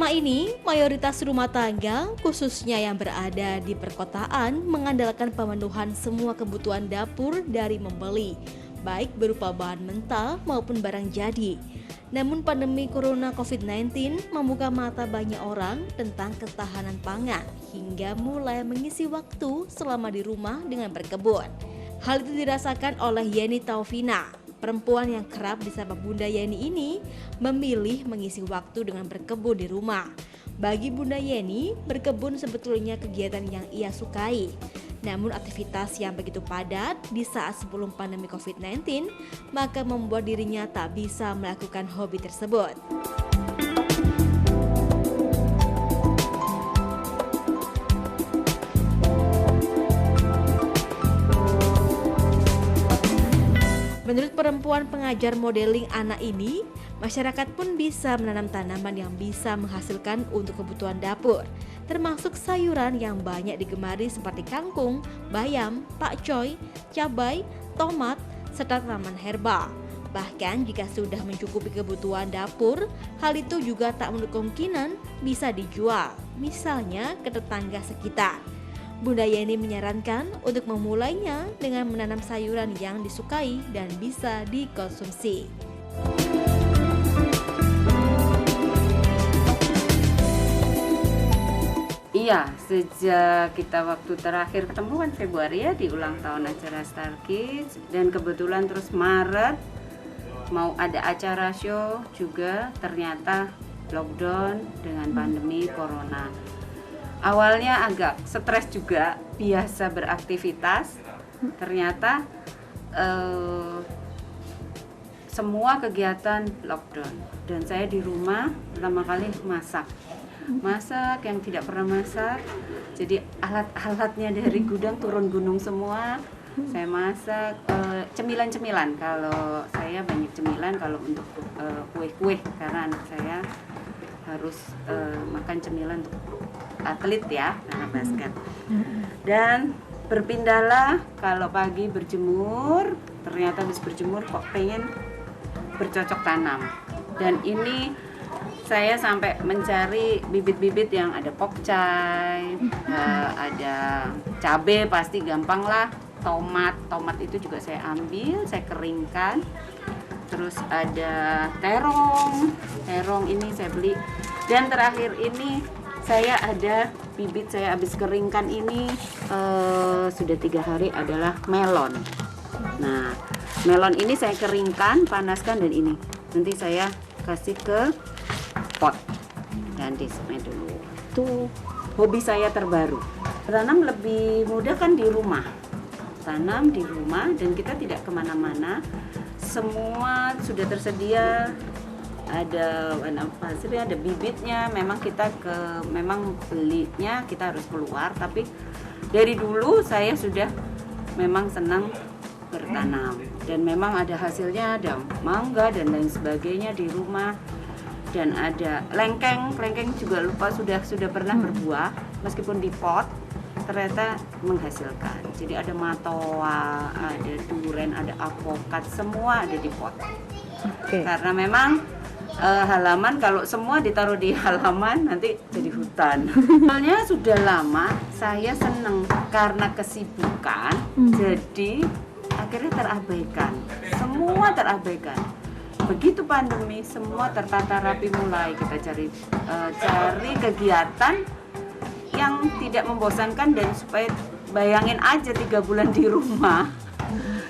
Selama ini, mayoritas rumah tangga, khususnya yang berada di perkotaan, mengandalkan pemenuhan semua kebutuhan dapur dari membeli, baik berupa bahan mentah maupun barang jadi. Namun pandemi Corona COVID-19 membuka mata banyak orang tentang ketahanan pangan hingga mulai mengisi waktu selama di rumah dengan berkebun. Hal itu dirasakan oleh Yeni Taufina. Perempuan yang kerap disapa Bunda Yeni ini memilih mengisi waktu dengan berkebun di rumah. Bagi Bunda Yeni, berkebun sebetulnya kegiatan yang ia sukai. Namun aktivitas yang begitu padat di saat sebelum pandemi COVID-19, maka membuat dirinya tak bisa melakukan hobi tersebut. Menurut perempuan pengajar modeling anak ini, masyarakat pun bisa menanam tanaman yang bisa menghasilkan untuk kebutuhan dapur, termasuk sayuran yang banyak digemari seperti kangkung, bayam, pakcoy, cabai, tomat, serta tanaman herbal. Bahkan jika sudah mencukupi kebutuhan dapur, hal itu juga tak menutup kemungkinan bisa dijual, misalnya ke tetangga sekitar. Bunda Yeni menyarankan untuk memulainya dengan menanam sayuran yang disukai dan bisa dikonsumsi. Iya, sejak kita waktu terakhir ketemu kan Februari ya, di ulang tahun acara Star Kids, dan kebetulan terus Maret mau ada acara show juga, ternyata lockdown dengan pandemi Corona. Awalnya agak stres juga, biasa beraktivitas, ternyata semua kegiatan lockdown. Dan saya di rumah pertama kali masak yang tidak pernah masak. Jadi alat-alatnya dari gudang turun gunung semua. Saya masak cemilan-cemilan. Kalau saya banyak cemilan kalau untuk kue-kue, karena anak saya harus makan cemilan untuk atlet ya, anak basket. Dan berpindahlah, kalau pagi berjemur, ternyata habis berjemur kok pengen bercocok tanam. Dan ini saya sampai mencari bibit-bibit yang ada pokcai, ada cabai pasti gampang lah, tomat itu juga saya ambil, saya keringkan. Terus ada terong ini saya beli. Dan terakhir ini saya ada bibit saya habis keringkan ini sudah 3 hari adalah melon. Nah, melon ini saya keringkan, panaskan, dan ini nanti saya kasih ke pot dan disemai dulu. Itu hobi saya terbaru. Tanam lebih mudah kan di rumah. Tanam di rumah dan kita tidak kemana-mana. Semua sudah tersedia. Ada hasilnya, ada bibitnya. Memang kita memang belinya kita harus keluar, tapi dari dulu saya sudah memang senang bertanam dan memang ada hasilnya, ada mangga dan lain sebagainya di rumah. Dan ada lengkeng juga lupa sudah pernah berbuah meskipun di pot, ternyata menghasilkan. Jadi ada matoa, ada duren, ada apokat, semua ada di pot. Karena memang halaman, kalau semua ditaruh di halaman nanti jadi hutan. Soalnya sudah lama saya seneng karena kesibukan, jadi akhirnya terabaikan. Semua terabaikan. Begitu pandemi semua tertata rapi, mulai kita cari kegiatan yang tidak membosankan, dan supaya bayangin aja 3 bulan di rumah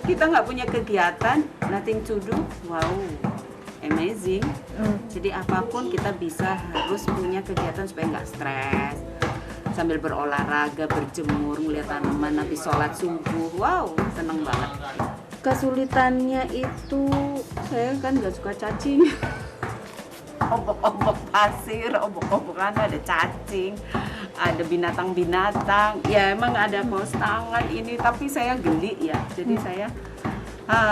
kita nggak punya kegiatan, nothing to do, wow, amazing. Jadi apapun kita bisa harus punya kegiatan supaya nggak stres, sambil berolahraga, berjemur, melihat tanaman, habis sholat subuh, wow, seneng banget. Kesulitannya itu saya kan nggak suka cacing. Obok-obok pasir, obok-obokan ada cacing, ada binatang-binatang. Ya emang ada kostangan ini, tapi saya geli ya. Jadi saya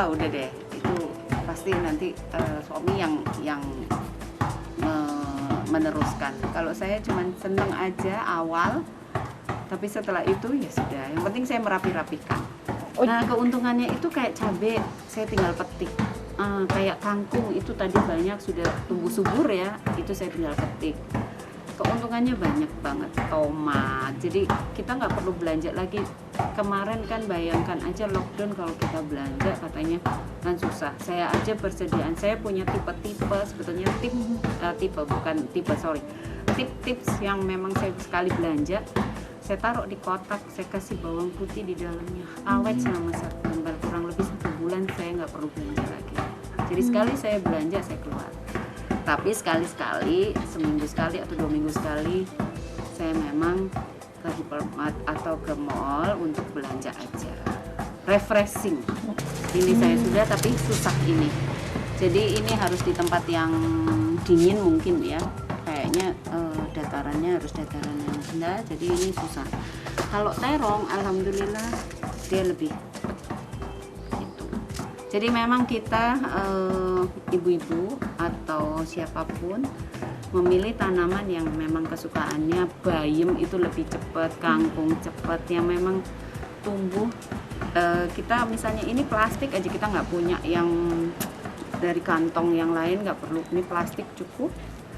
udah deh, itu pasti nanti suami yang meneruskan. Kalau saya cuma seneng aja awal, tapi setelah itu ya sudah. Yang penting saya merapi-rapikan. Nah, keuntungannya itu kayak cabai, saya tinggal petik. Kayak kangkung itu tadi banyak sudah tumbuh subur ya, itu saya tinggal petik. keuntungannya banyak banget. Tomat, jadi kita nggak perlu belanja lagi. Kemarin kan bayangkan aja lockdown kalau kita belanja katanya kan susah. Saya aja persediaan, saya punya tipe-tipe sebetulnya tips yang memang saya sekali belanja, saya taruh di kotak, saya kasih bawang putih di dalamnya, awet selama 1 bulan, kurang lebih 1 bulan saya nggak perlu belanja lagi. Jadi sekali saya belanja saya keluar. Tapi sekali-sekali, seminggu sekali atau 2 minggu sekali, saya memang ke hypermart atau ke mall untuk belanja aja. Refreshing. Ini saya sudah, tapi susah ini. Jadi ini harus di tempat yang dingin mungkin ya. Kayaknya datarannya harus dataran yang rendah, jadi ini susah. Kalau terong, alhamdulillah dia lebih gitu. Jadi memang kita ibu-ibu atau siapapun memilih tanaman yang memang kesukaannya. Bayam itu lebih cepat, kangkung cepat, yang memang tumbuh. Kita misalnya ini plastik aja, kita nggak punya yang dari kantong yang lain, nggak perlu, ini plastik cukup.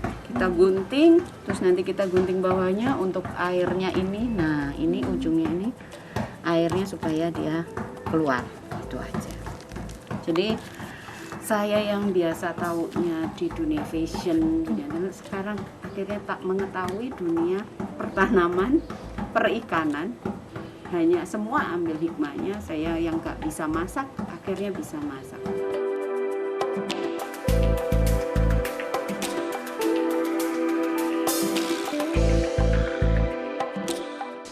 Kita gunting, terus nanti kita gunting bawahnya untuk airnya ini. Nah ini ujungnya ini airnya supaya dia keluar, itu aja. Jadi saya yang biasa taunya di dunia fashion, sekarang akhirnya tak mengetahui dunia pertanaman, perikanan. Hanya semua ambil hikmahnya. Saya yang gak bisa masak akhirnya bisa masak.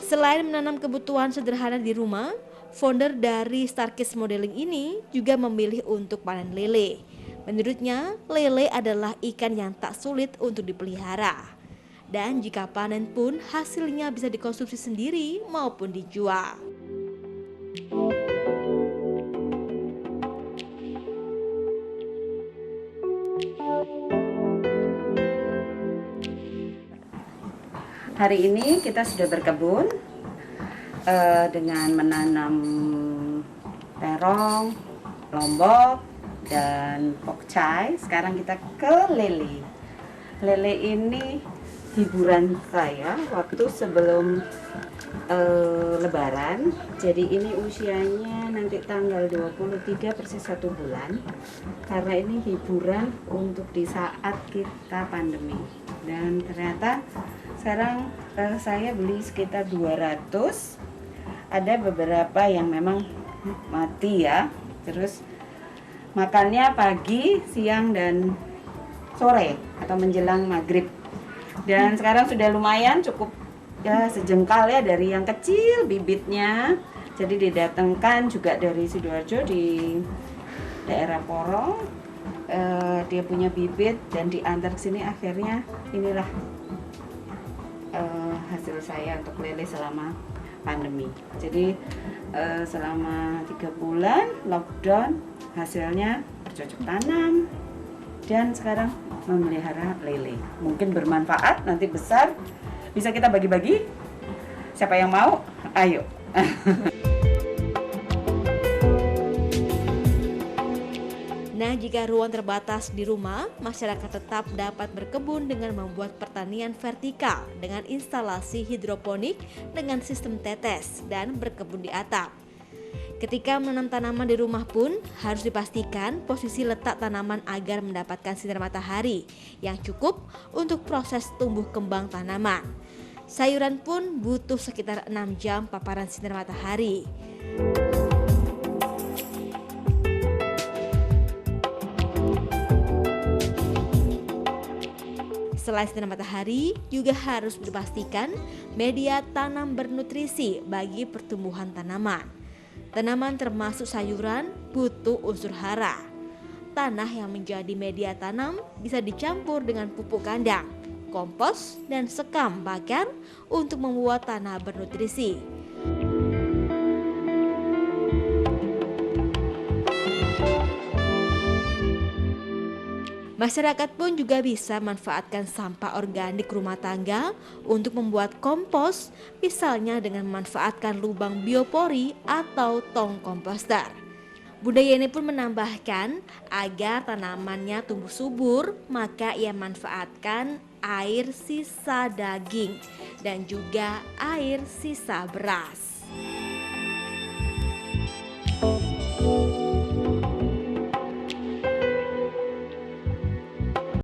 Selain menanam kebutuhan sederhana di rumah, founder dari Starkids Modeling ini juga memilih untuk panen lele. Menurutnya, lele adalah ikan yang tak sulit untuk dipelihara. Dan jika panen pun hasilnya bisa dikonsumsi sendiri maupun dijual. Hari ini kita sudah berkebun dengan menanam terong, lombok, dan pokcai. Sekarang kita ke lele. Lele ini hiburan saya waktu sebelum Lebaran. Jadi ini usianya nanti tanggal 23 persis 1 bulan. Karena ini hiburan untuk di saat kita pandemi. Dan ternyata sekarang saya beli sekitar 200. Ada beberapa yang memang mati ya. Terus makannya pagi, siang, dan sore atau menjelang maghrib. Dan sekarang sudah lumayan cukup ya, sejengkal ya, dari yang kecil bibitnya. Jadi didatangkan juga dari Sidoarjo di daerah Porong. Dia punya bibit dan diantar ke sini, akhirnya inilah hasil saya untuk lele selama pandemi. Jadi selama 3 bulan lockdown, hasilnya bercocok tanam dan sekarang memelihara lele. Mungkin bermanfaat, nanti besar bisa kita bagi-bagi. Siapa yang mau? Ayo. Nah, jika ruang terbatas di rumah, masyarakat tetap dapat berkebun dengan membuat pertanian vertikal dengan instalasi hidroponik dengan sistem tetes dan berkebun di atap. Ketika menanam tanaman di rumah pun harus dipastikan posisi letak tanaman agar mendapatkan sinar matahari yang cukup untuk proses tumbuh kembang tanaman. Sayuran pun butuh sekitar 6 jam paparan sinar matahari. Selain sinar matahari, juga harus dipastikan media tanam bernutrisi bagi pertumbuhan tanaman. Tanaman termasuk sayuran butuh unsur hara. Tanah yang menjadi media tanam bisa dicampur dengan pupuk kandang, kompos, dan sekam bakar untuk membuat tanah bernutrisi. Masyarakat pun juga bisa manfaatkan sampah organik rumah tangga untuk membuat kompos, misalnya dengan memanfaatkan lubang biopori atau tong komposter. Bunda Yeni pun menambahkan agar tanamannya tumbuh subur, maka ia manfaatkan air sisa daging dan juga air sisa beras.